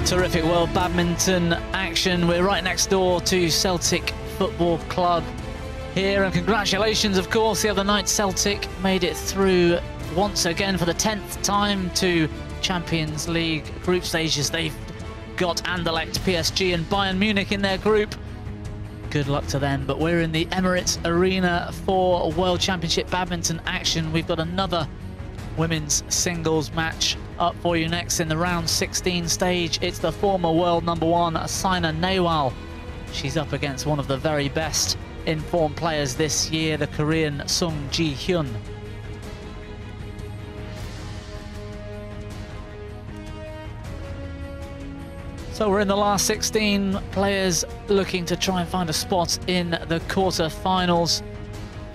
Terrific World Badminton action. We're right next door to Celtic Football Club here, and congratulations, of course, the other night Celtic made it through once again for the 10th time to Champions League group stages. They've got Anderlecht, PSG and Bayern Munich in their group. Good luck to them, but we're in the Emirates Arena for World Championship Badminton action. We've got another women's singles match up for you next in the round 16 stage. It's the former world #1 Saina Nehwal. She's up against one of the very best in-form players this year, the Korean Sung Ji-Hyun. So we're in the last 16, players looking to try and find a spot in the quarter-finals.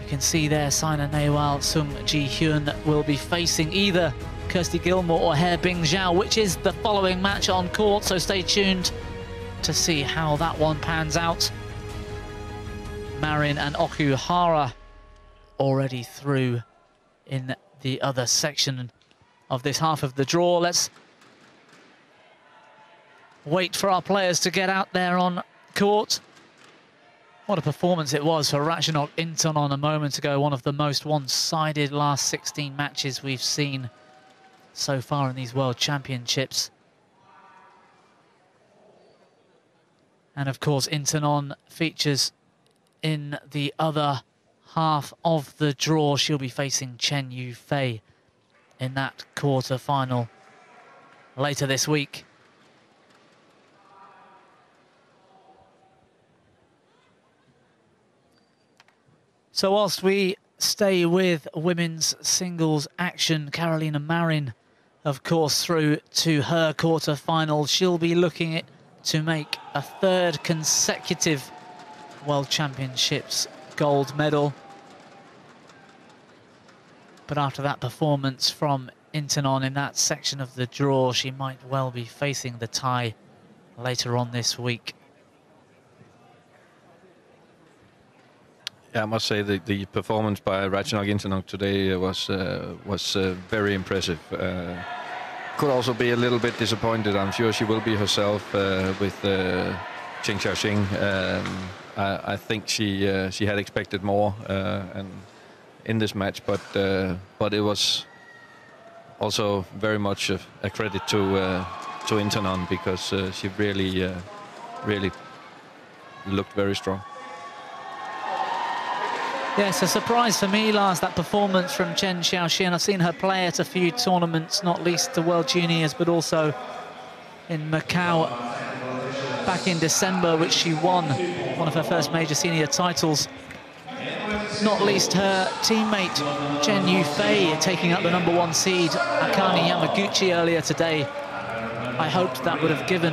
You can see there Saina Nehwal, Sung Ji-Hyun will be facing either Kirsty Gilmore or He Bingjiao, which is the following match on court, so stay tuned to see how that one pans out. Marin and Okuhara already through in the other section of this half of the draw. Let's wait for our players to get out there on court. What a performance it was for Ratchanok Intanon a moment ago. One of the most one-sided last 16 matches we've seen so far in these World Championships. And of course, Intanon features in the other half of the draw. She'll be facing Chen Yufei in that quarter-final later this week. So whilst we stay with women's singles action, Carolina Marin, of course, through to her quarter-final. She'll be looking to make a third consecutive World Championships gold medal. But after that performance from Intanon in that section of the draw, she might well be facing the tie later on this week. Yeah, I must say the performance by Ratchanok Intanon today was very impressive. Could also be a little bit disappointed. I'm sure she will be herself with Cheng Xiaoxing. I think she had expected more and in this match, but it was also very much a credit to Intanon, because she really looked very strong. Yes, a surprise for me, Lars, that performance from Chen Xiaoxin. I've seen her play at a few tournaments, not least the World Juniors, but also in Macau back in December, which she won one of her first major senior titles. Not least her teammate Chen Yufei taking up the #1 seed, Akane Yamaguchi, earlier today. I hoped that would have given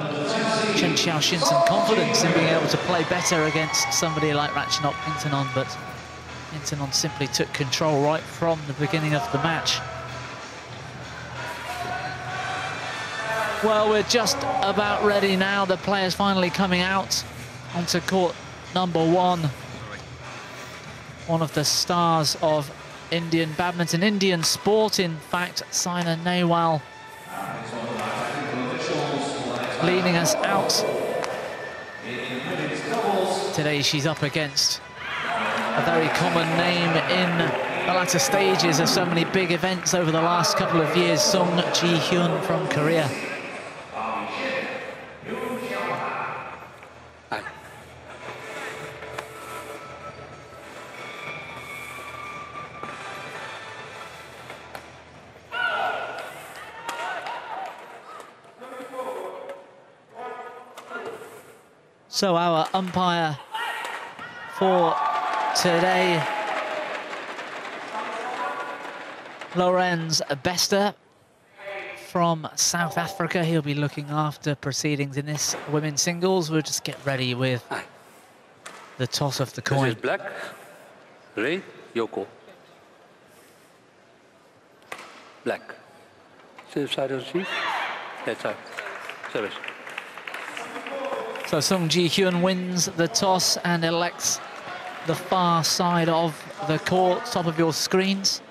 Chen Xiaoxin some confidence in being able to play better against somebody like Ratchanok Intanon, but Intanon simply took control right from the beginning of the match. Well, we're just about ready now. The players finally coming out onto court #1. One of the stars of Indian badminton, Indian sport, in fact, Saina Nehwal, leading us out. Today she's up against a very common name in the latter stages of so many big events over the last couple of years, Sung Ji-Hyun from Korea. So our umpire for today, Lorenz Bester from South Africa. He'll be looking after proceedings in this women's singles. We'll just get ready with the toss of the coin. This is black, red, Yoko. Black. Safe side of the that's out. Service. So Sung Ji-Hyun wins the toss and elects the far side of the court, top of your screens.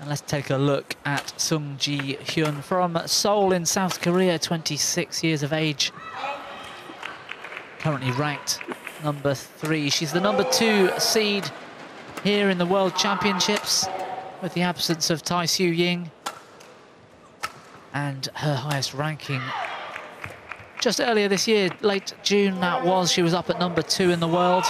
And And let's take a look at Sung Ji Hyun from Seoul in South Korea, 26 years of age. Currently ranked number 3. She's the number 2 seed here in the World Championships, with the absence of Tai Siu Ying. And her highest ranking just earlier this year, late June that was, she was up at number 2 in the world.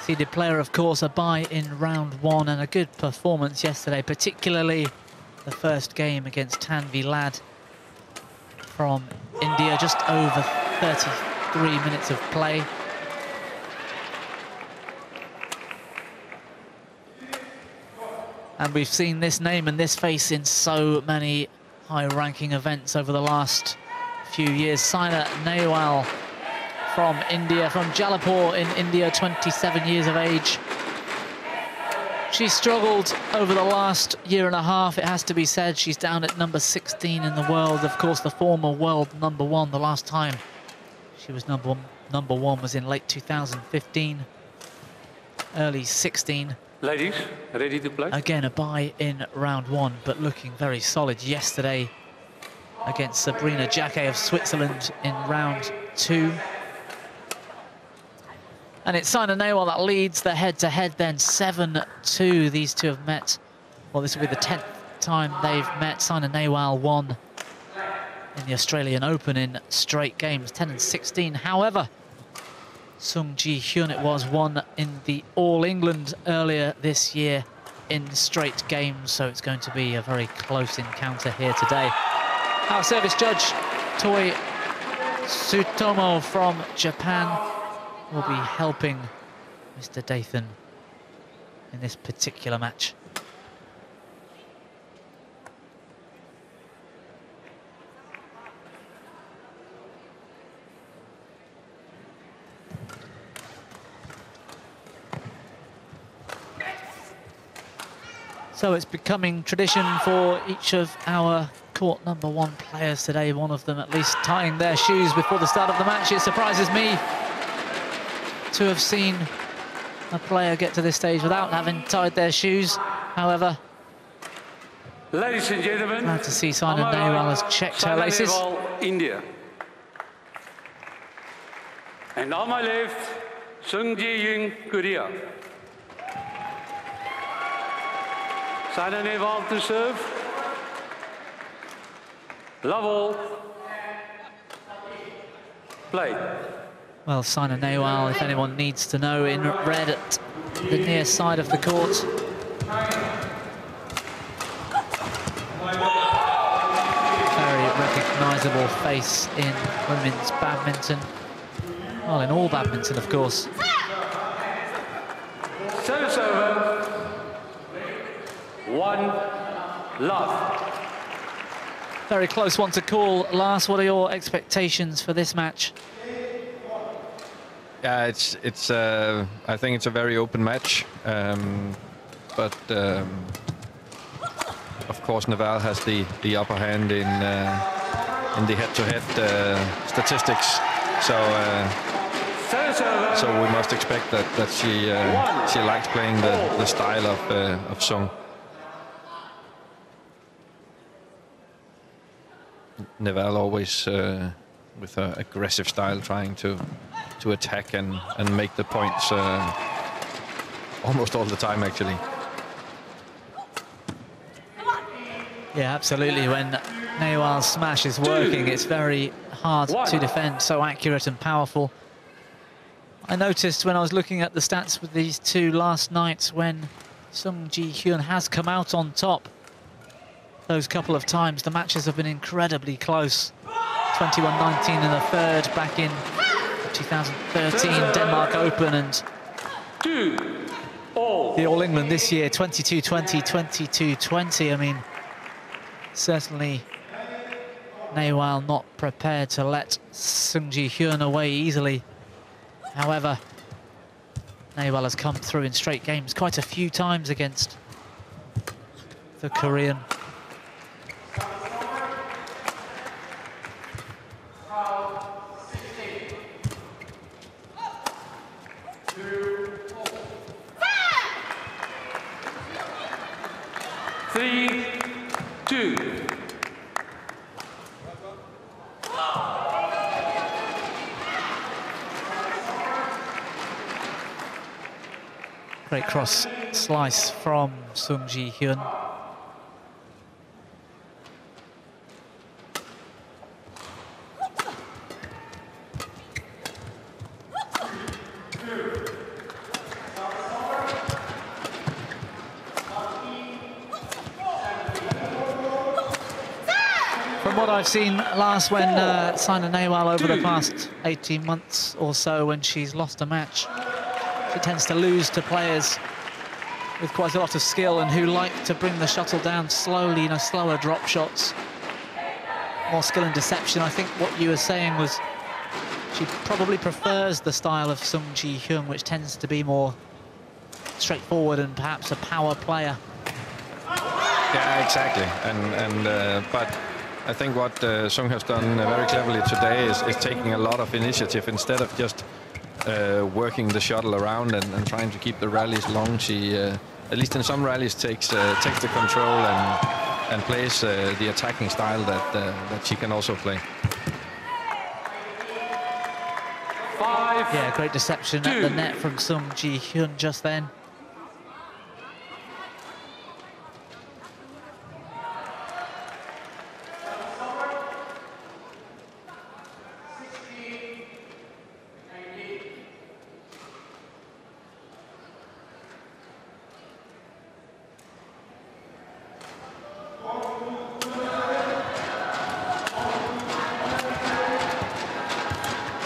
Seeded player, of course, a bye in round 1 and a good performance yesterday, particularly the first game against Tanvi Lad from India, just over 33 minutes of play. And we've seen this name and this face in so many high-ranking events over the last few years. Saina Nehwal from India, from Jalapur in India, 27 years of age. She's struggled over the last year and a half, it has to be said. She's down at number 16 in the world. Of course, the former world number 1, the last time she was number one was in late 2015, early 16. Ladies, ready to play? Again, a bye in round 1, but looking very solid yesterday against Sabrina Jacquet of Switzerland in round 2. And it's Saina Nehwal that leads the head-to-head then, 7-2. These two have met. Well, this will be the 10th time they've met. Saina Nehwal won in the Australian Open in straight games, 10 and 16. However, Sung Ji Hyun, it was, won in the All England earlier this year in straight games, so it's going to be a very close encounter here today. Our service judge, Toi Tsutomo from Japan, will be helping Mr. Dathan in this particular match. So it's becoming tradition for each of our court number 1 players today, one of them at least tying their shoes before the start of the match. It surprises me to have seen a player get to this stage without having tied their shoes. However, ladies and gentlemen, glad to see Saina Nehwal has checked her laces. Nehwal, India. And on my left, Sung Ji Hyun, Korea. Saina Nehwal to serve. Love all. Play. Well, Saina Nehwal, if anyone needs to know, in red at the near side of the court. Very recognisable face in women's badminton. Well, in all badminton, of course. Service over. 1 love. Very close one to call. Lars, what are your expectations for this match? Yeah, it's. I think it's a very open match, but of course Nehwal has the upper hand in the head-to-head statistics. So we must expect that she likes playing the style of Sung. Nehwal always with her aggressive style, trying to attack and make the points almost all the time, actually. Yeah, absolutely. When Nehwal's smash is working, it's very hard to defend, so accurate and powerful. I noticed when I was looking at the stats with these two last night, when Sung Ji Hyun has come out on top those couple of times, the matches have been incredibly close. 21-19 in the third back in 2013 Denmark Open, and the All England this year, 22-20, 22-20. I mean, certainly Nehwal not prepared to let Sung Ji Hyun away easily. However, Nehwal has come through in straight games quite a few times against the Korean. 3-2. Great cross slice from Sung Ji Hyun. From what I've seen last when Saina Nehwal over the past 18 months or so, when she's lost a match, she tends to lose to players with quite a lot of skill and who like to bring the shuttle down slowly, you know, slower drop shots, more skill and deception. I think what you were saying was she probably prefers the style of Sung Ji Hyun, which tends to be more straightforward and perhaps a power player. Yeah, exactly. But I think what Sung has done very cleverly today is taking a lot of initiative instead of just working the shuttle around and trying to keep the rallies long. She, at least in some rallies, takes the control and plays the attacking style that she can also play. 5-2. Yeah, great deception at the net from Sung Ji Hyun just then.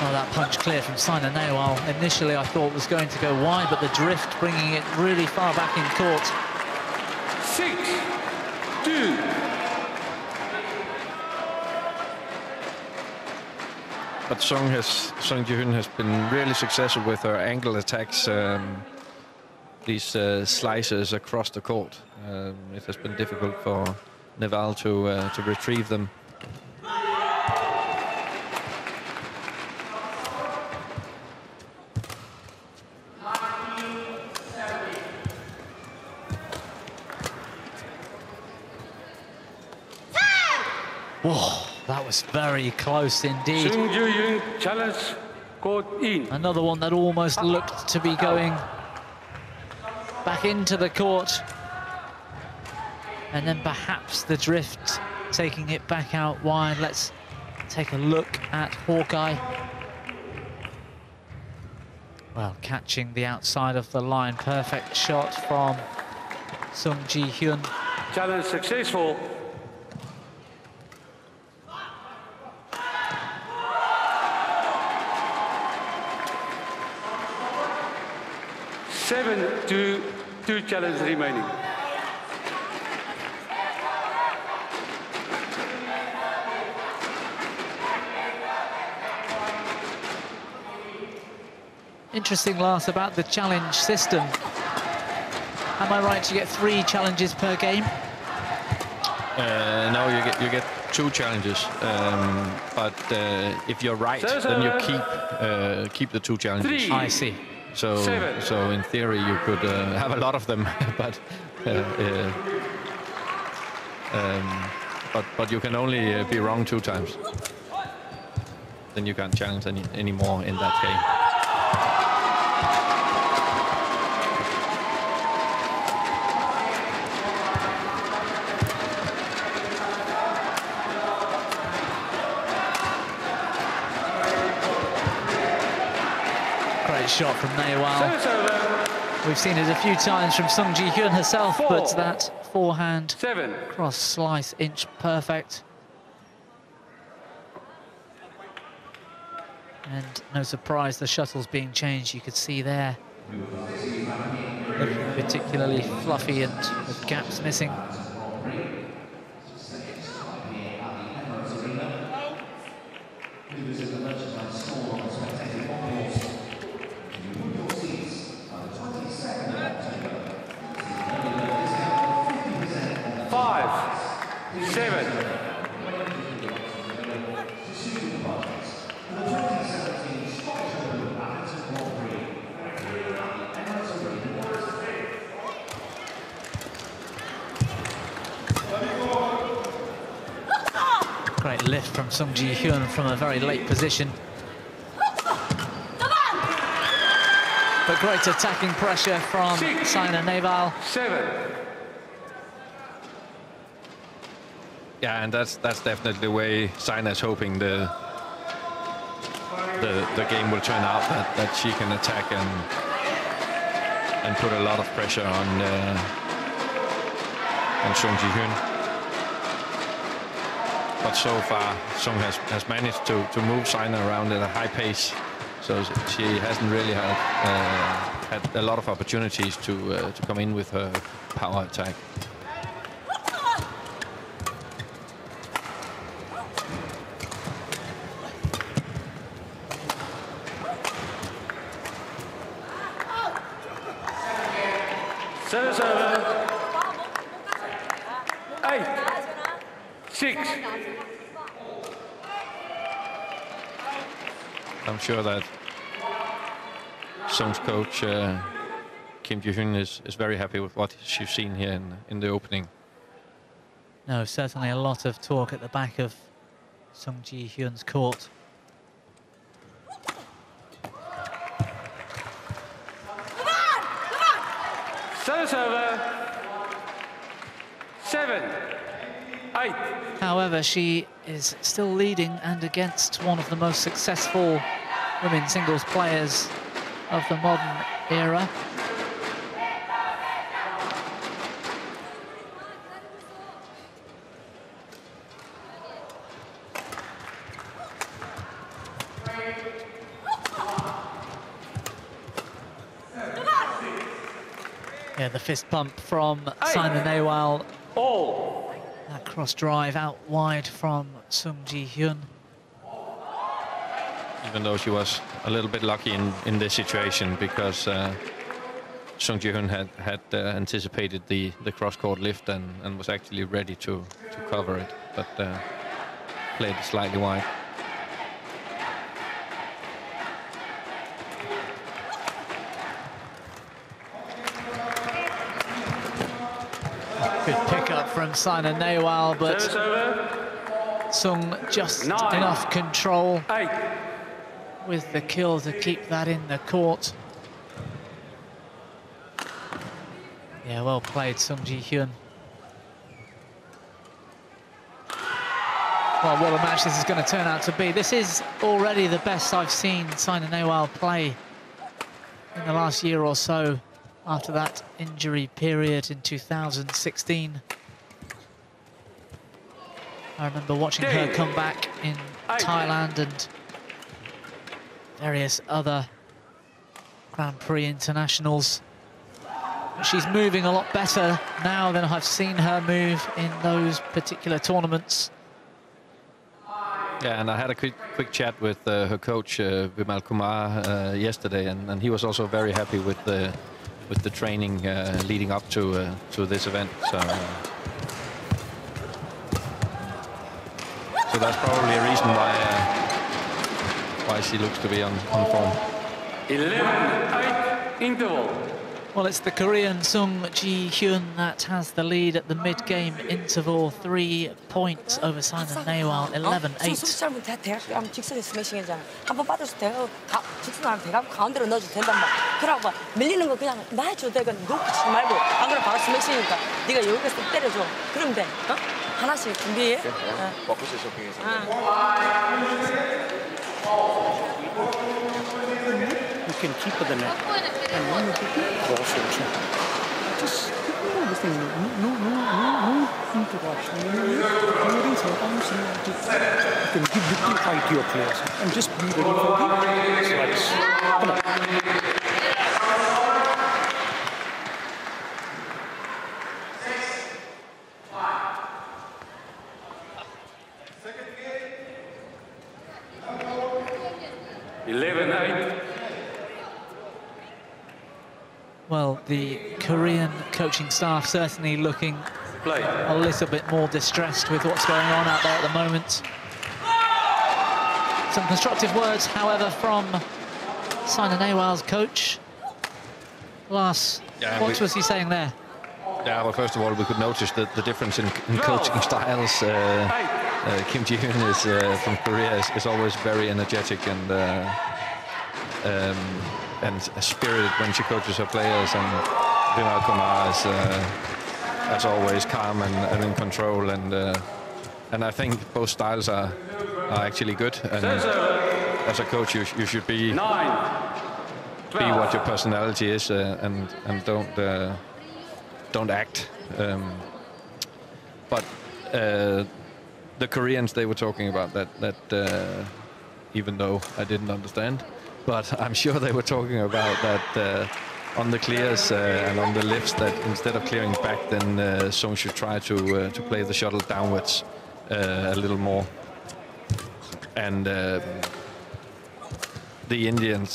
Oh, that punch clear from Saina Nehwal. Initially, I thought was going to go wide, but the drift bringing it really far back in court. 6-2. But Sung Ji Hyun has been really successful with her angle attacks, these slices across the court. It has been difficult for Nehwal to retrieve them. Whoa, that was very close indeed. Sung Ji Hyun challenge court in. Another one that almost looked to be going back into the court. And then perhaps the drift taking it back out wide. Let's take a look at Hawkeye. Well, catching the outside of the line. Perfect shot from Sung Ji Hyun. Challenge successful. Two challenges remaining. Interesting, Lars, about the challenge system. Am I right to get 3 challenges per game? No, you get 2 challenges. But if you're right, then you keep the 2 challenges. 3. I see. So in theory, you could have a lot of them, but you can only be wrong 2 times. Then you can't challenge any more in that game. Great shot from Nehwal. We've seen it a few times from Sung Ji Hyun herself, but that forehand cross slice inch perfect. And no surprise, the shuttle's being changed. You could see there, looking particularly fluffy and with gaps missing. Great lift from Sung Ji Hyun from a very late position. But great attacking pressure from Saina Nehwal. 7. Yeah, and that's definitely the way Saina is hoping the game will turn out, that she can attack and put a lot of pressure on Sung Ji Hyun. But so far, Sung has managed to move Saina around at a high pace, so she hasn't really had a lot of opportunities to come in with her power attack. Serve. 8. 6. I'm sure that Sung's coach, Kim Ji-hyun, is very happy with what she's seen here in the opening. No, certainly a lot of talk at the back of Sung Ji Hyun's court. Serve. 7. 8. However, she is still leading and against one of the most successful women's singles players of the modern era. Yeah, the fist pump from Saina Nehwal. All. That cross drive out wide from Sung Ji Hyun. Even though she was a little bit lucky in this situation, because Sung Ji Hyun had anticipated the cross-court lift and was actually ready to cover it, but played it slightly wide. Good pick-up from Saina Nehwal, but Sung just 9. enough control 8. with the kill to keep that in the court. Yeah, well played, Sung Ji Hyun. Well, what a match this is going to turn out to be. This is already the best I've seen Saina Nehwal play in the last year or so, after that injury period in 2016. I remember watching her come back in Thailand and various other Grand Prix internationals. She's moving a lot better now than I've seen her move in those particular tournaments. Yeah, and I had a quick chat with her coach, Vimal Kumar, yesterday, and he was also very happy with the training leading up to this event. So that's probably a reason why she looks to be on form. 11-8 interval. Well, it's the Korean Sung Ji Hyun that has the lead at the mid-game interval, 3 points over Saina Nehwal, 11-8. 수술하면 대각 직선에 스매싱이잖아. 한번 받아서 대각 직선하면 대각 가운데로 넣어도 된단 말이야. 그러고 막 밀리는 거 그냥 나 해줘도 되고 놓고 치지 말고 안 그러면 바로 스매싱이니까 네가 여기서 때려줘. 그러면 돼. 어? 하나씩 준비해. 버크스 쇼핑에서. You can keep the net. And when you cross your chin, just do the thing. No interruption. You can give little height to your players and just be ready for the slice. Come on. Well, the Korean coaching staff certainly looking a little bit more distressed with what's going on out there at the moment. Some constructive words, however, from Saina Nehwal's coach. Lars, what was he saying there? Yeah, well, first of all, we could notice the difference in coaching styles. Kim Ji-hyun is from Korea is always very energetic and spirited when she coaches her players, and Vimal Kumar is as always calm and in control, and I think both styles are actually good, and as a coach you should be what your personality is, and don't act. But the Koreans, they were talking about that even though I didn't understand, but I'm sure they were talking about that on the clears and on the lifts, that instead of clearing back, then Sung should try to play the shuttle downwards a little more. And the Indian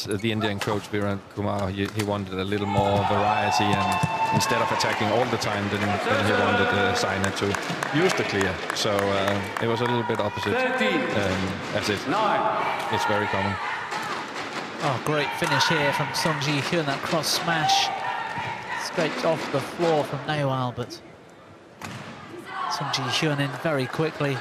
coach Viral Kumar, he wanted a little more variety, and instead of attacking all the time, then he wanted Saina to use the clear. So it was a little bit opposite, as it's very common. Oh, great finish here from Sung Ji-hyun, that cross smash. Scraped off the floor from Nehwal, but Sung Ji-hyun in very quickly.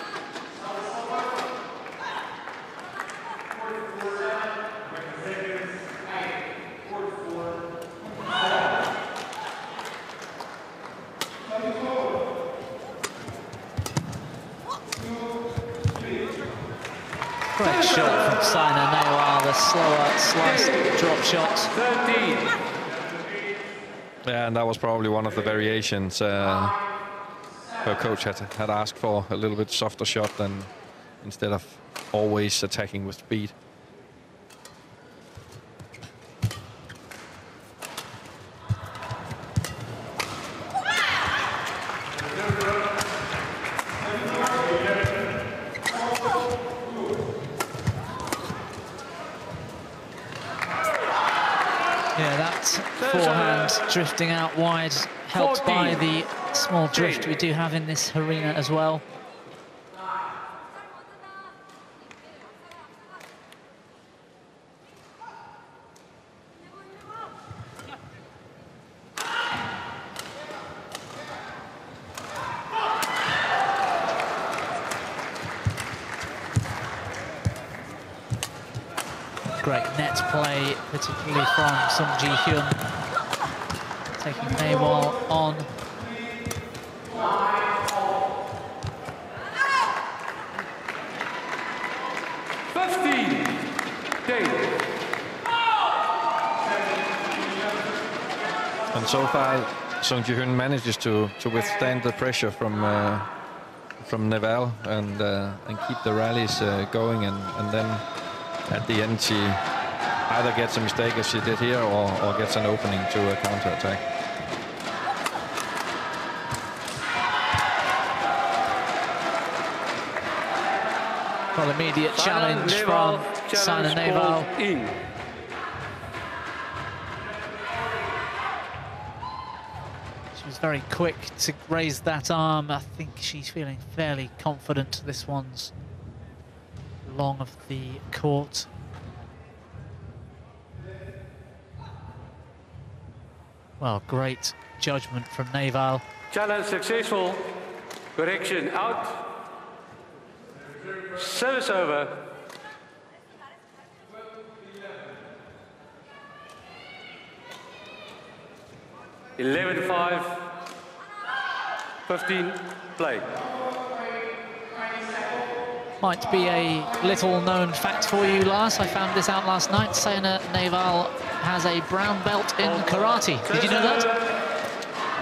Great shot from Saina Nehwal, the slower sliced drop shot. 13. Yeah, and that was probably one of the variations her coach had asked for, a little bit softer shot than instead of always attacking with speed. Yeah, that forehand drifting out wide, helped by the small drift we do have in this arena as well. Great net play, particularly from Sung Ji-hyun, taking Nehwal on. And so far, Sung Ji-hyun manages to withstand the pressure from Nehwal and keep the rallies going, and then at the end she either gets a mistake as she did here, or gets an opening to a counter-attack. Well, immediate challenge from Saina Nehwal. She was very quick to raise that arm. I think she's feeling fairly confident. This one's long of the court. Well, great judgment from Nehwal. Challenge successful. Correction out. Service over. (11-5). 15. Play. Might be a little known fact for you, Lars. I found this out last night. Saina Nehwal has a brown belt in karate. Did you know that?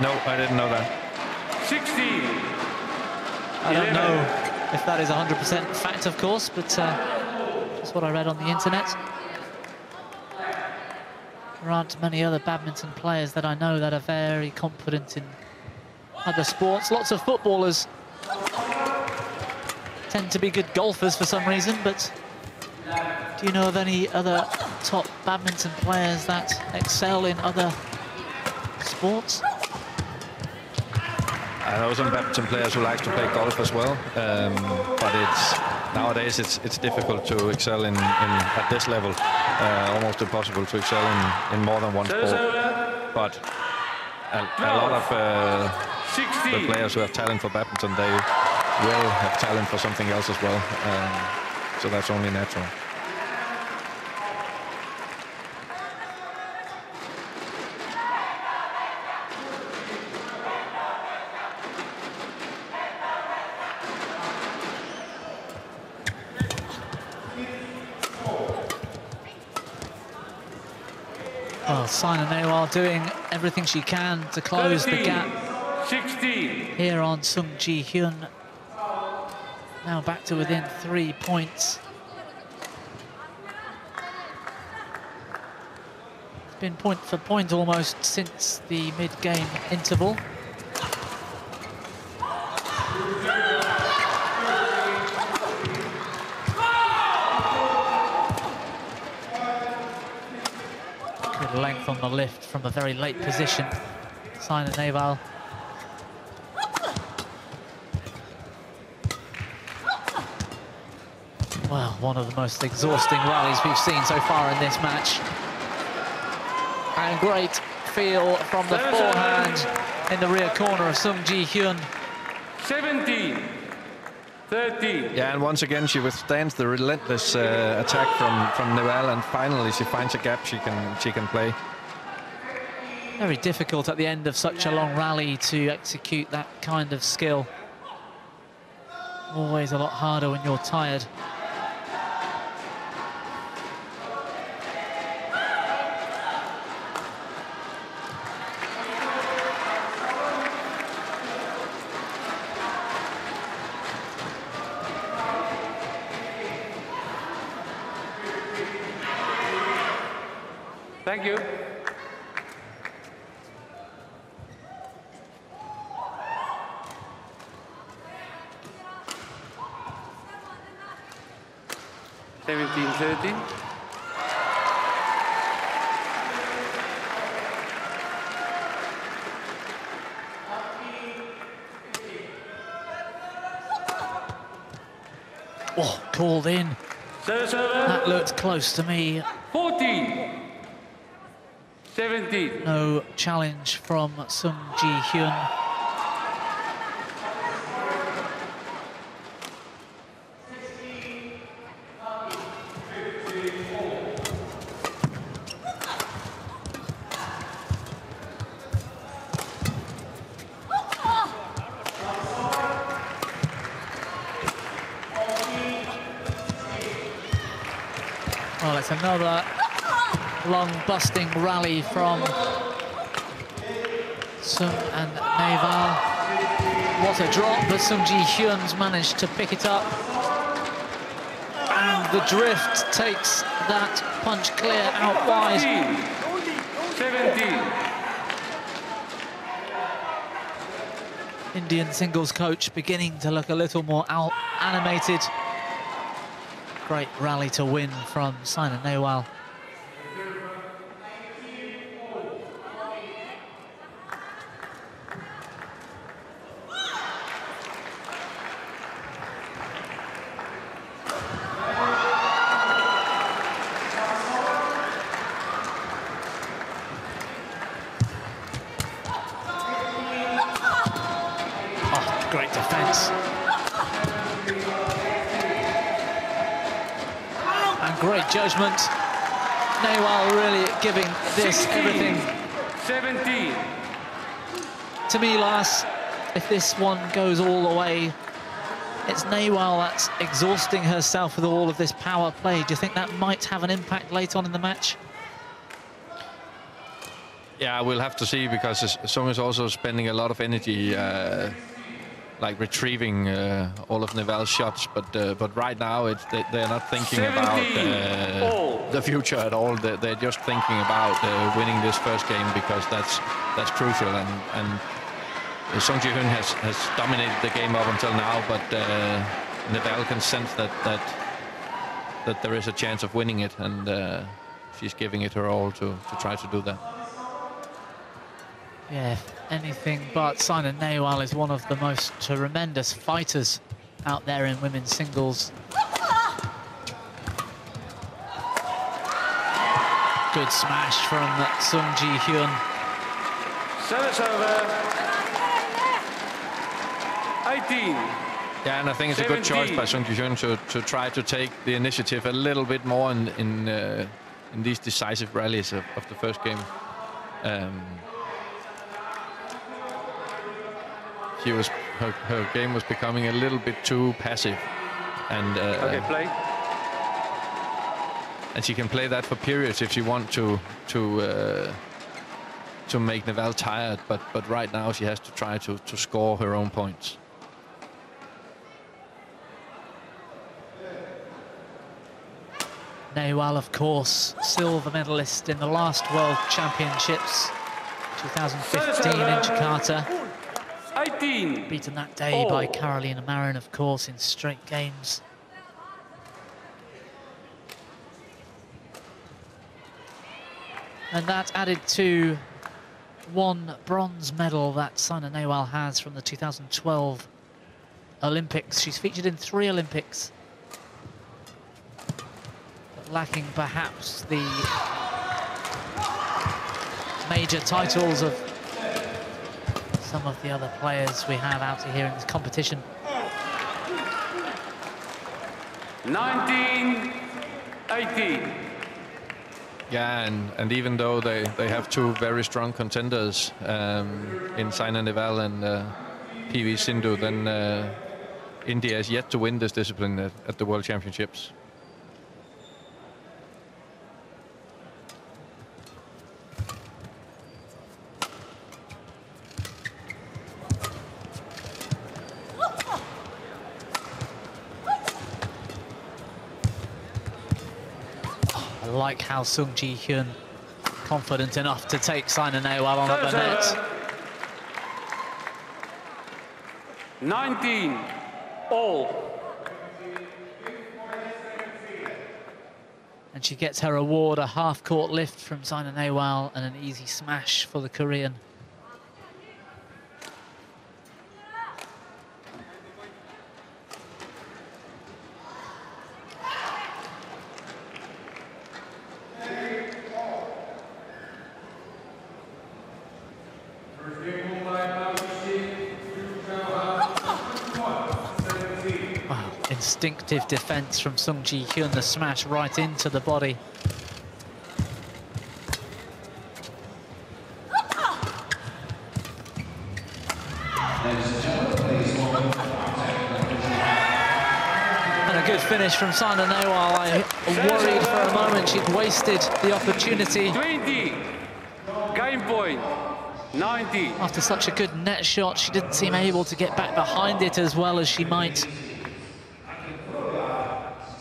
No, I didn't know that. 16. I don't know if that is 100% fact, of course, but just what I read on the internet. There aren't many other badminton players that I know that are very confident in other sports. Lots of footballers tend to be good golfers for some reason, but do you know of any other top badminton players that excel in other sports? I know some badminton players who like to play golf as well, but nowadays it's difficult to excel at this level. Almost impossible to excel in more than one sport. But a lot of the players who have talent for badminton, will have talent for something else as well. So that's only natural. Well, Saina Nehwal doing everything she can to close 13, the gap 16. here on Sung Ji Hyun. Now back to within 3 points. It's been point for point almost since the mid-game interval. Good length on the lift from a very late position. Saina Nehwal. Well, one of the most exhausting rallies we've seen so far in this match. And great feel from the forehand in the rear corner of Sung Ji Hyun. 17, 13. Yeah, and once again she withstands the relentless attack from Nehwal, and finally she finds a gap she can play. Very difficult at the end of such a long rally to execute that kind of skill. Always a lot harder when you're tired. Thank you. Seventeen, 13. Oh, called in. That looked close to me. 14, 17. No challenge from Sung Ji Hyun. Well, it's another long busting rally from Sung and Nehwal. What a drop, but Sung Ji Hyun's managed to pick it up. And the drift takes that punch clear out wide. 17. Indian singles coach beginning to look a little more animated. Great rally to win from Saina Nehwal. Oh, great defense. And great judgment. Nehwal really giving this 16, everything. 17. To me, Lars, if this one goes all the way, it's Nehwal that's exhausting herself with all of this power play. Do you think that might have an impact late on in the match? Yeah, we'll have to see, because Sung is also spending a lot of energy like retrieving all of Nehwal's shots, but right now they're not thinking about the future at all. They're just thinking about winning this first game, because that's crucial. And Sung Ji Hyun has dominated the game up until now, but Nehwal can sense that there is a chance of winning it, and she's giving it her all to try to do that. Yeah, anything but. Saina Nehwal is one of the most tremendous fighters out there in women's singles. Good smash from Sung Ji Hyun. Service over. 18, Yeah, and I think it's a good choice by Sung Ji-hyun to try to take the initiative a little bit more in these decisive rallies of the first game. Her game was becoming a little bit too passive, and Okay, play. And she can play that for periods if she wants to make Nehwal tired. But right now she has to try to score her own points. Nehwal, of course, silver medalist in the last World Championships, 2015 in Jakarta. 18. Beaten that day by Carolina Marin, of course, in straight games. And that added to one bronze medal that Saina Nehwal has from the 2012 Olympics. She's featured in 3 Olympics, but lacking perhaps the major titles of some of the other players we have out here in this competition. 19, 18. Yeah, and even though they have 2 very strong contenders in Saina Nehwal and PV Sindhu, then India is yet to win this discipline at the World Championships. I like how Sung Ji-hyun confident enough to take Saina Nehwal on at the net. 19, all. And she gets her award, a half-court lift from Saina Nehwal and an easy smash for the Korean. Instinctive defense from Sung Ji-hyun, the smash right into the body. And a good finish from Saina Nehwal. I worried for a moment she'd wasted the opportunity. 20, game point, 90. After such a good net shot, she didn't seem able to get back behind it as well as she might.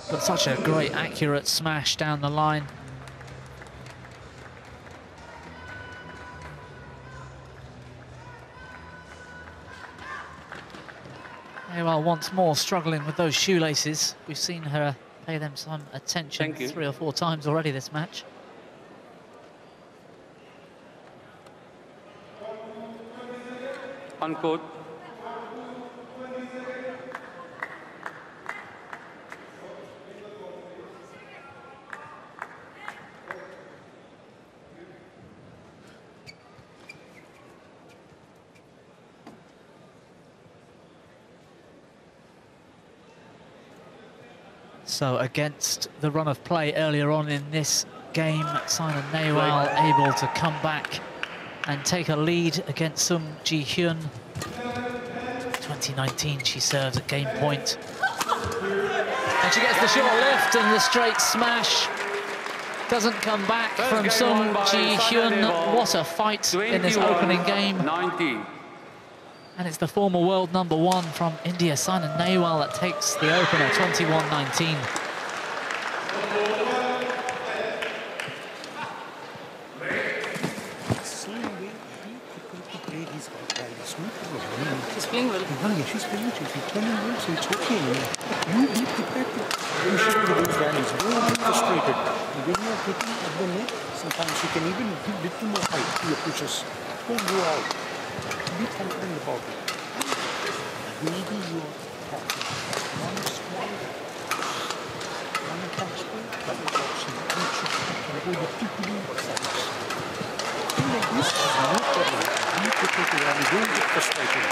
But such a great, accurate smash down the line. Nehwal once more struggling with those shoelaces. We've seen her pay them some attention 3 or 4 times already this match. Unquote. So against the run of play earlier on in this game, Saina Nehwal able to come back and take a lead against Sung Ji-hyun. 2019 she serves at game point. And she gets the short lift and the straight smash. Doesn't come back from Sung Ji-hyun. What a fight in this opening game. 19. And it's the former world #1 from India, Saina Nehwal, that takes the opener, 21-19. She's playing well. She's playing well, so it's okay. You be prepared to push into those rallies. Don't be frustrated. When you are hitting at the net, sometimes you can even give a little more height to your pushes. Don't go out. Be confident about it. Maybe you are tapping one small, one attachment, double option. Each can go the two sides. Thing like this is no problem. Be prepared to rally. Don't get frustrated.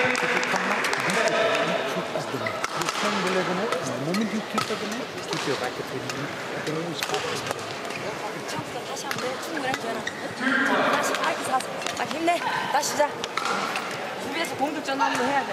If you come out, be prepared. of the net. You're playing below the net, and the moment you keep at the net, keep your racket ready. You can always pass it. 처음부터 다시 하면 돼. 충분해, 주현아. 다시 아이스 사서. 딱 힘내. 다시 자. 준비해서 공격전 한번 해야 돼.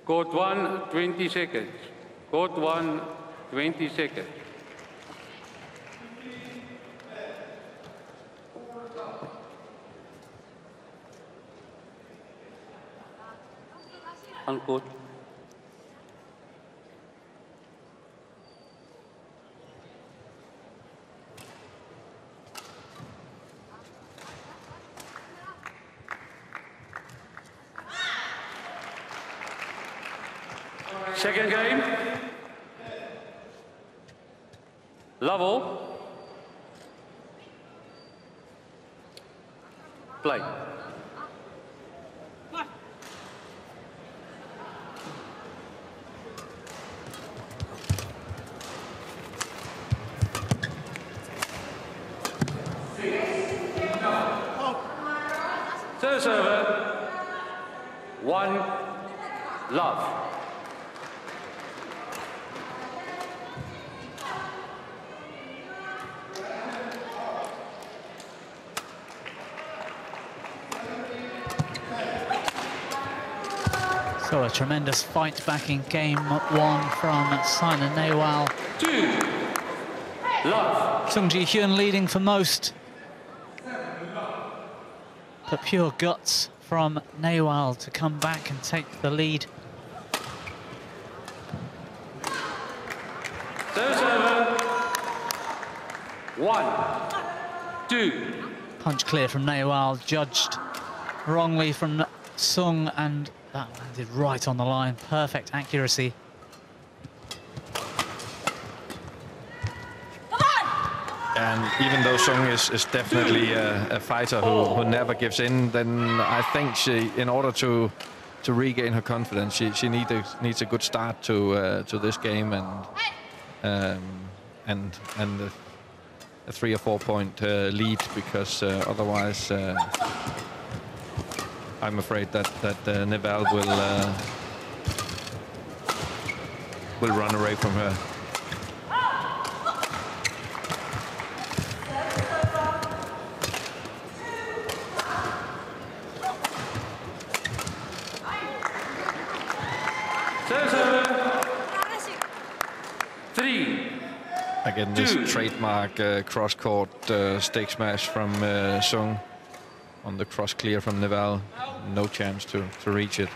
Court 1, 20 seconds. Court 1, 20 seconds. Uncourt. Second game. Level. Play. Third server. 1 love. So a tremendous fight back in game 1 from Saina Nehwal. 2 love. Sung Ji Hyun leading for most. But pure guts from Nehwal to come back and take the lead. Third server. 1 2. Punch clear from Nehwal, judged wrongly from Sung, and that landed right on the line. Perfect accuracy. And even though Sung is definitely a fighter who never gives in, then I think she, in order to regain her confidence, she needs a good start to this game, and a 3 or 4 point lead, because otherwise I'm afraid that Nehwal will run away from her. Again, this trademark cross-court stake smash from Sung on the cross clear from Nehwal. No chance to reach it.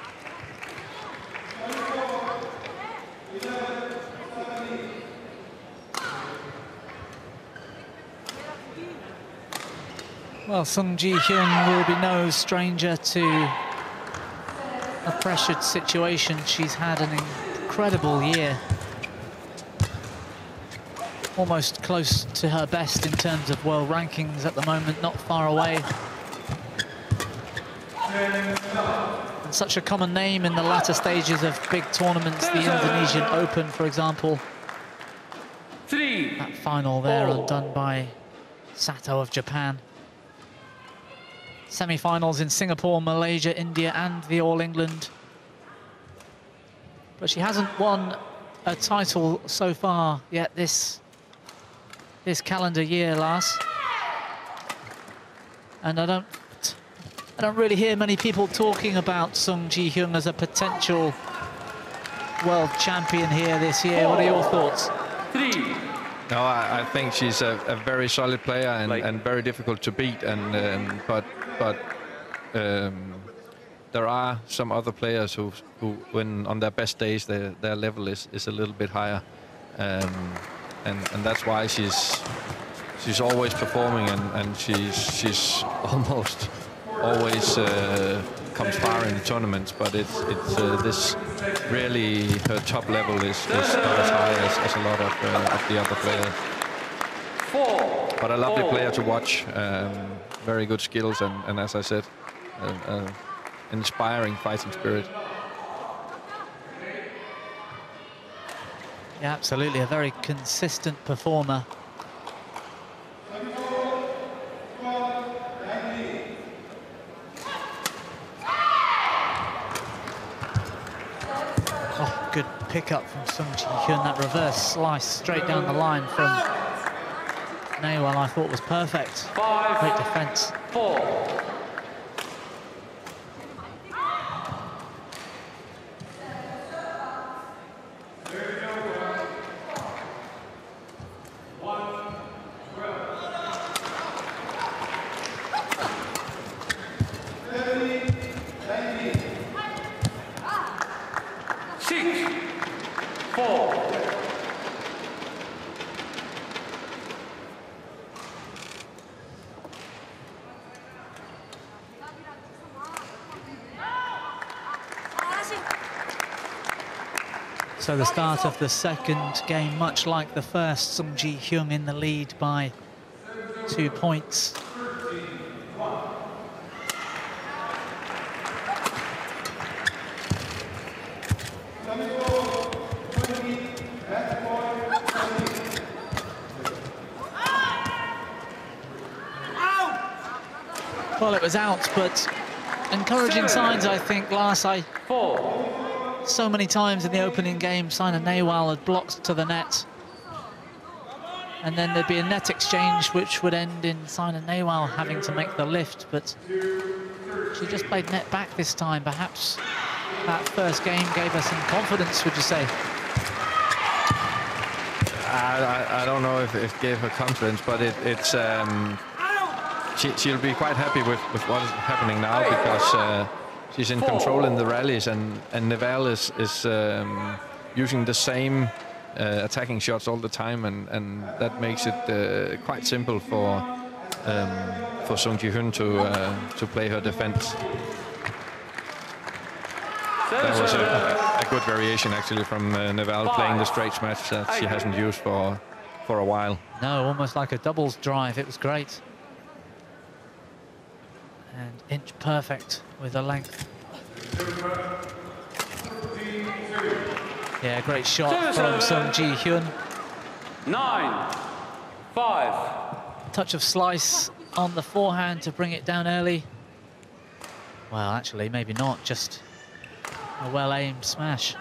Well, Sung Ji Hyun will be no stranger to a pressured situation. She's had an incredible year. Almost close to her best in terms of world rankings at the moment, not far away. And such a common name in the latter stages of big tournaments, the Indonesian Open, for example. That final there undone by Sato of Japan. Semi-finals in Singapore, Malaysia, India, and the All England. But she hasn't won a title so far yet this calendar year, Lars. And I don't really hear many people talking about Sung Ji Hyun as a potential world champion here this year. What are your thoughts? No, I think she's a very solid player and very difficult to beat. But there are some other players who when on their best days, their level is a little bit higher. And that's why she's always performing, and she's almost always comes far in the tournaments, but it's this really her top level is not as high as a lot of the other players. But a lovely player to watch, very good skills, and as I said, inspiring fighting spirit. Yeah, absolutely, a very consistent performer. Oh, good pickup from Sung Ji-hyun. That reverse slice straight down the line from Nehwal, I thought was perfect. Great defense. 5-4. So the start of the second game, much like the first, Sung Ji-hyun in the lead by 2 points. Well, it was out, but encouraging signs, I think, Lars. So many times in the opening game, Saina Nehwal had blocked to the net. And then there'd be a net exchange, which would end in Saina Nehwal having to make the lift. But she just played net back this time. Perhaps that first game gave her some confidence, would you say? I don't know if it gave her confidence, but she'll be quite happy with what is happening now, because she's in control in the rallies, and Nehwal is using the same attacking shots all the time, and that makes it quite simple for Sung Ji-hyun to play her defense. That was a good variation actually from Nehwal, playing the straight match that she hasn't used for a while. No, almost like a doubles drive. It was great. And inch perfect with the length. Yeah, great shot from Sung Ji-hyun. 9-5. Touch of slice on the forehand to bring it down early. Well, actually, maybe not. Just a well-aimed smash.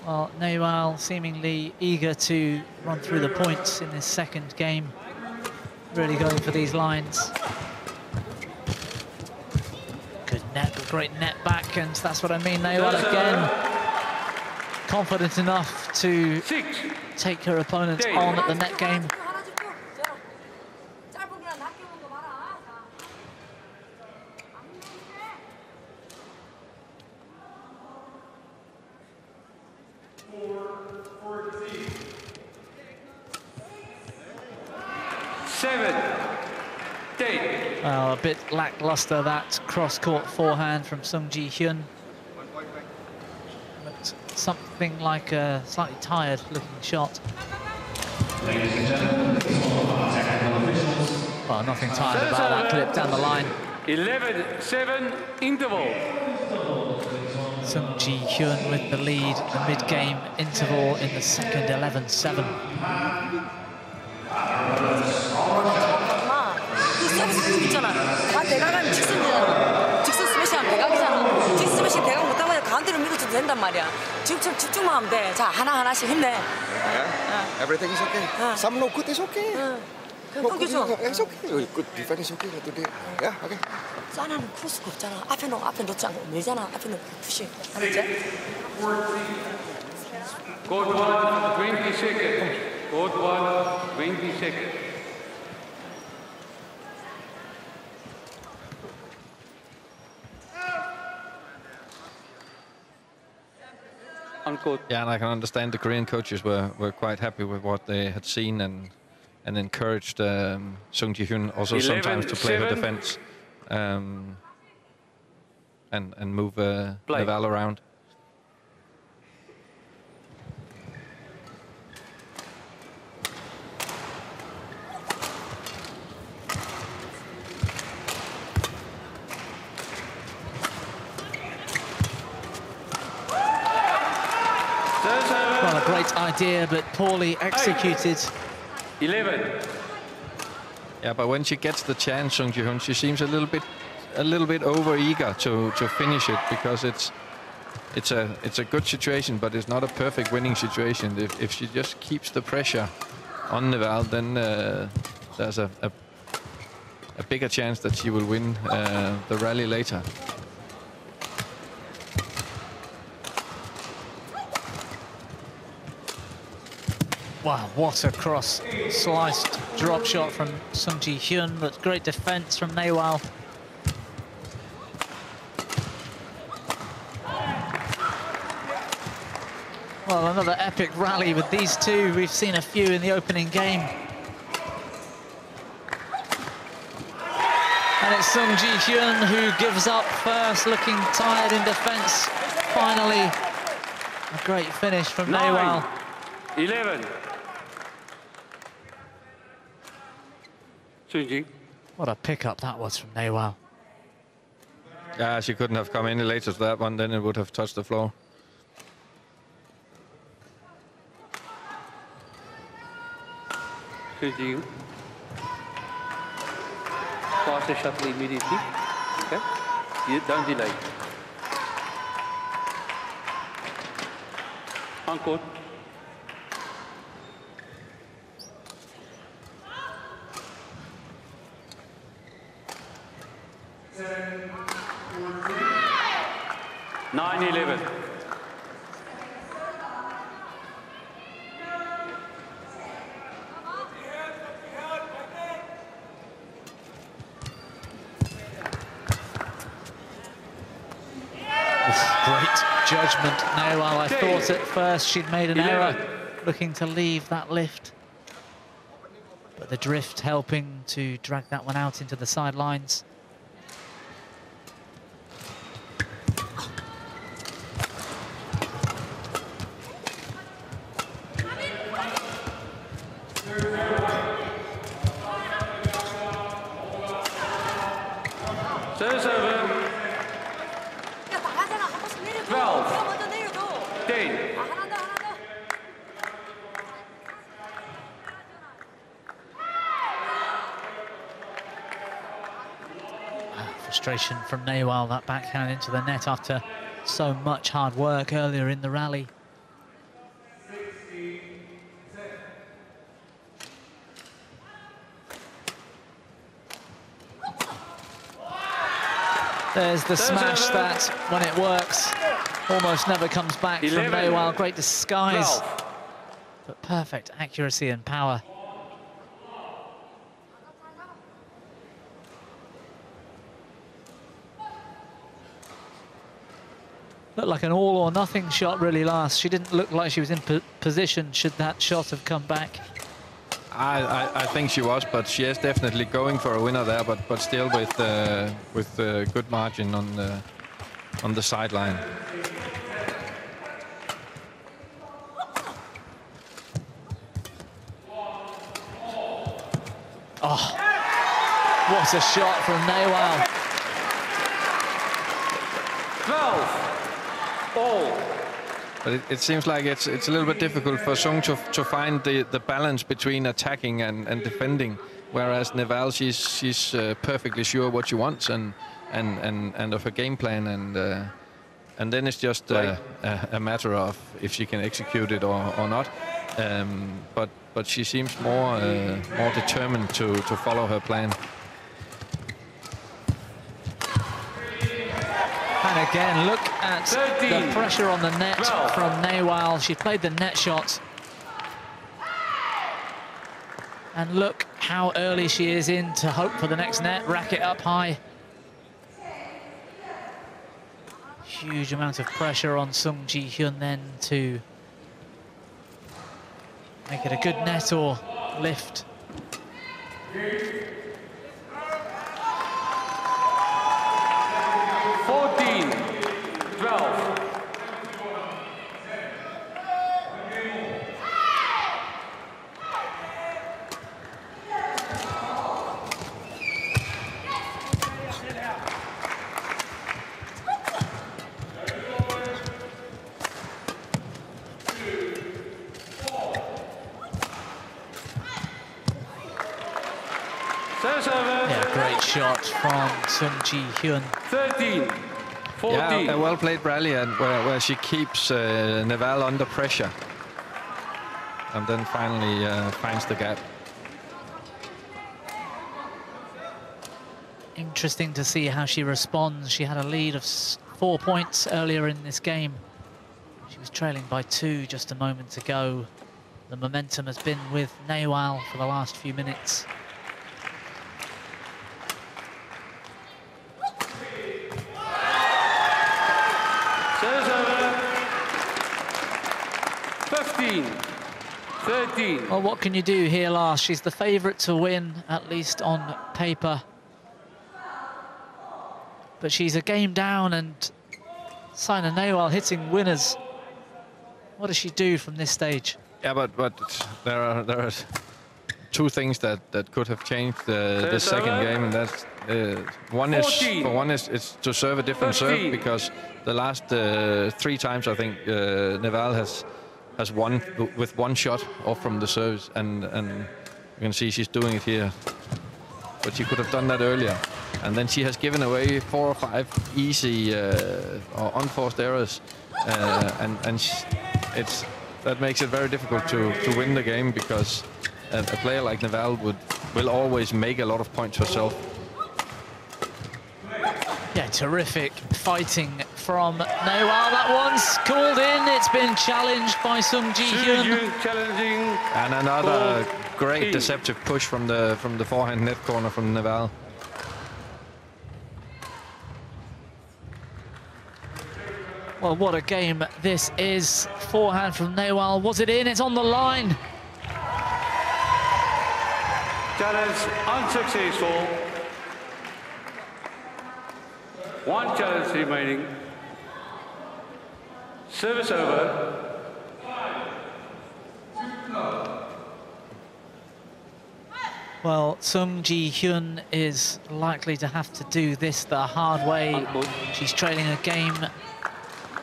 Well, Nehwal seemingly eager to run through the points in this second game. Really going for these lines. Good net, great net back, and that's what I mean. Nehwal again confident enough to take her opponent on at the net game. Well, a bit lackluster, that cross-court forehand from Sung Ji-hyun. But something like a slightly tired-looking shot. Ladies and gentlemen, technical officials. Well, nothing tired about that clip down the line. 11-7 interval. Sung Ji-hyun with the lead, the mid-game interval in the second, 11-7. 서비스 있잖아. 다 대각하면 직선이잖아. 직선 스매시하면 대각이잖아. 직선 스매시 대각 못하면 가운데로 밀어줘도 된단 말이야. 지금처럼 집중만 하면 돼. 자, 하나하나씩 힘내. Everything is okay. Some no good is okay. 끊겨줘. It's okay. Good defense is okay today. Yeah, okay. 사나는 크로스가 없잖아. 앞에 놓지 않고 밀잖아. 앞에 놓고 푸시. 알았지? Code 1, 20 seconds. Code 1, 20 seconds. Unquote. Yeah, and I can understand the Korean coaches were quite happy with what they had seen and encouraged Sung Ji-hyun also sometimes to play her defense and move Nehwal around. Well, a great idea, but poorly executed. 11. Yeah, but when she gets the chance, Sung Ji-hyun, she seems a little bit over eager to finish it, because it's a good situation, but it's not a perfect winning situation. If she just keeps the pressure on Nehwal, then there's a bigger chance that she will win the rally later. Wow, what a cross sliced drop shot from Sung Ji-hyun, but great defense from Nehwal. Well, another epic rally with these two. We've seen a few in the opening game. And it's Sung Ji-hyun who gives up first, looking tired in defense. Finally, a great finish from Nehwal. 11. What a pickup that was from Nehwal. Yeah, she couldn't have come any later to that one, then it would have touched the floor. Pass the shuttle immediately. Okay? You don't delay. Unquote. Judgment, Nehwal. I thought at first she'd made an error, looking to leave that lift. But the drift helping to drag that one out into the sidelines. Frustration from Nehwal, that backhand into the net after so much hard work earlier in the rally. There's the smash that, when it works, almost never comes back from Nehwal. Great disguise, but perfect accuracy and power. Looked like an all-or-nothing shot really last. She didn't look like she was in position should that shot have come back. I think she was, but she is definitely going for a winner there, but still with good margin on the sideline. Oh, what a shot from Nehwal. 12. All. But it seems like it's a little bit difficult for Sung to find the balance between attacking and defending, whereas Nehwal, she's perfectly sure what she wants and of her game plan, and then it's just a matter of if she can execute it or not. But she seems more determined to follow her plan. And again, look at the pressure on the net from Nehwal. She played the net shot. And look how early she is in to hope for the next net. Racket up high. Huge amount of pressure on Sung Ji-hyun then to make it a good net or lift. 14-12. Yeah, great shot from Sung Ji-hyun. 13-14. Yeah, a well-played rally, and where she keeps Nehwal under pressure, and then finally finds the gap. Interesting to see how she responds. She had a lead of 4 points earlier in this game. She was trailing by 2 just a moment ago. The momentum has been with Nehwal for the last few minutes. Service over. 15-13. Well, what can you do here, Lars? She's the favourite to win, at least on paper. But she's a game down, and Saina Nehwal hitting winners. What does she do from this stage? Yeah, but there are 2 things that could have changed the second game, and that's one is to serve a different serve, because the last 3 times I think Nehwal has won with 1 shot off from the service, and you can see she's doing it here. But she could have done that earlier, and then she has given away 4 or 5 easy or unforced errors, and that makes it very difficult to win the game, because a player like Nehwal will always make a lot of points herself. Yeah, terrific fighting from Nehwal. That one's called in. It's been challenged by Sung Ji-hyun. Challenging. And another great deceptive push from the forehand net corner from Nehwal. Well, what a game this is. Forehand from Nehwal. Was it in? It's on the line. Challenge unsuccessful. 1 challenge remaining. Service over. Well, Sung Ji-hyun is likely to have to do this the hard way. She's trailing a game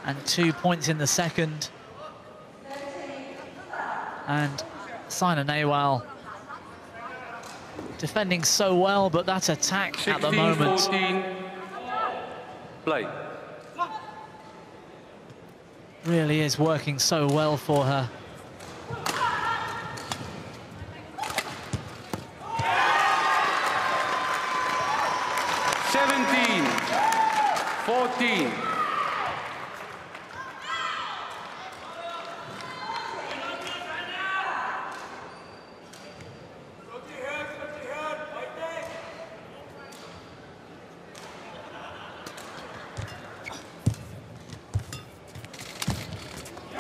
and 2 points in the second. And Saina Nehwal defending so well, but that attack at the moment. 16-14. Play. Really is working so well for her. Seventeen. 14.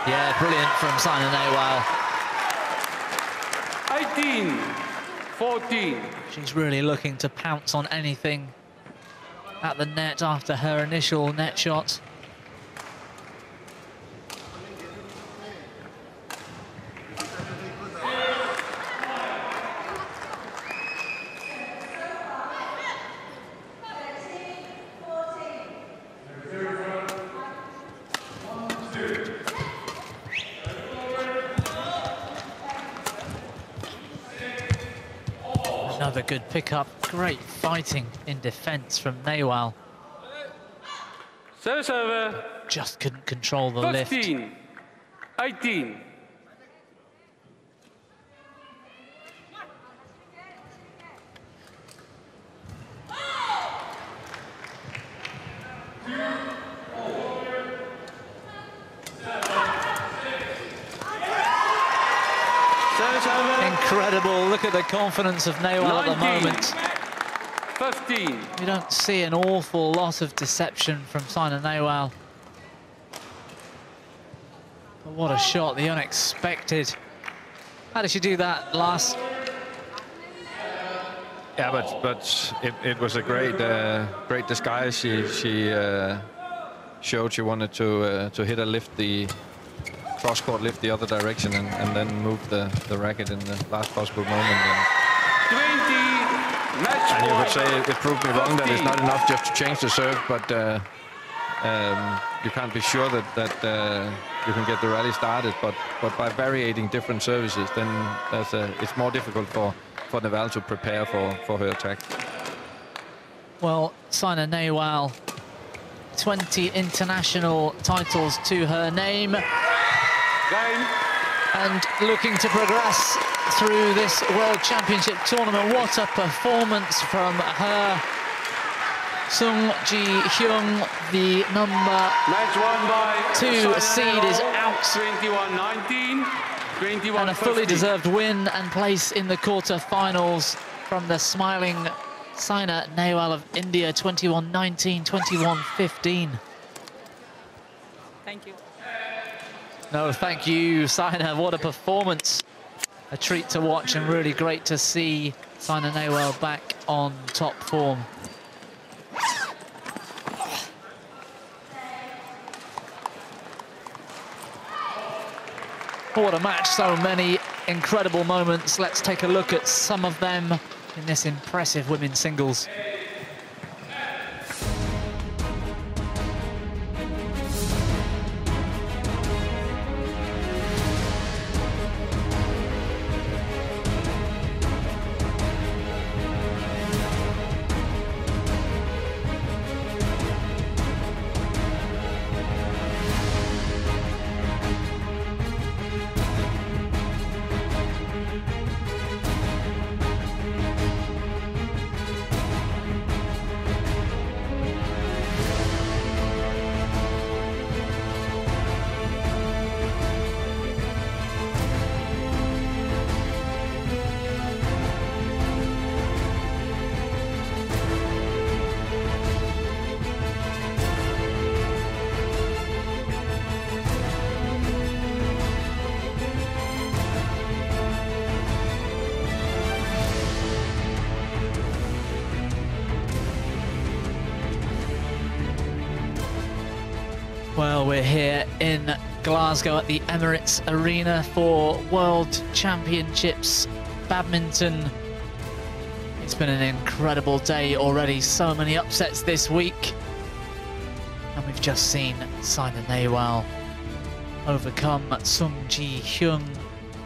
Yeah, brilliant from Saina Nehwal. 18-14. She's really looking to pounce on anything at the net after her initial net shot. Another good pickup. Great fighting in defence from Nehwal. Service over. Just couldn't control the lift. 15-18. Incredible. Look at the confidence of Nehwal at the moment. 15. We don't see an awful lot of deception from Saina Nehwal. But what a shot, the unexpected. How did she do that last? Yeah, but it was a great great disguise. She showed she wanted to hit a lift, the cross court lift the other direction, and then move the racket in the last possible moment. And you could say it proved me wrong that it's not enough just to change the serve, but you can't be sure that you can get the rally started. But by varying different services, then it's more difficult for Nehwal to prepare for her attack. Well, Saina Nehwal, 20 international titles to her name. And looking to progress through this World Championship tournament. What a performance from her. Sung Ji Hyun, the number 2 seed, is out. 21-19. And a fully deserved win and place in the quarter-finals from the smiling Saina Nehwal of India, 21-19, 21-15. Thank you. No, thank you, Saina. What a performance. A treat to watch and really great to see Saina Nehwal back on top form. What a match, so many incredible moments. Let's take a look at some of them in this impressive women's singles. Well, we're here in Glasgow at the Emirates Arena for World Championships Badminton. It's been an incredible day already, so many upsets this week. And we've just seen Saina Nehwal overcome Sung Ji Hyun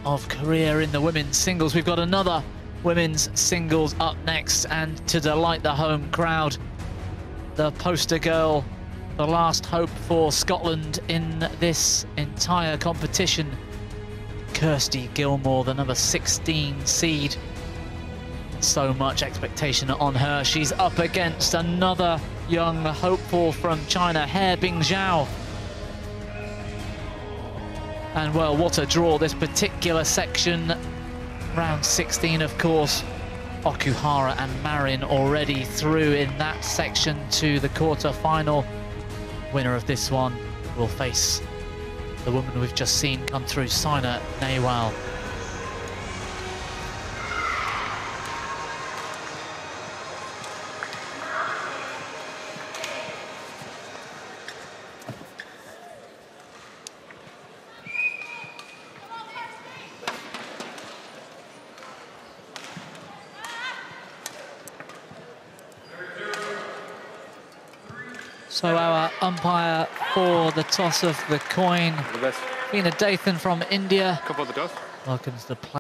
of Korea in the women's singles. We've got another women's singles up next, and to delight the home crowd, the poster girl, the last hope for Scotland in this entire competition, Kirsty Gilmore, the number 16 seed. So much expectation on her. She's up against another young hopeful from China, He Bingzhou. And well, what a draw this particular section. Round 16, of course. Okuhara and Marin already through in that section to the quarter-final. Winner of this one will face the woman we've just seen come through, Saina Nehwal. So our umpire for the toss of the coin, Veena Dathan from India, Couple of the toss. welcomes the play.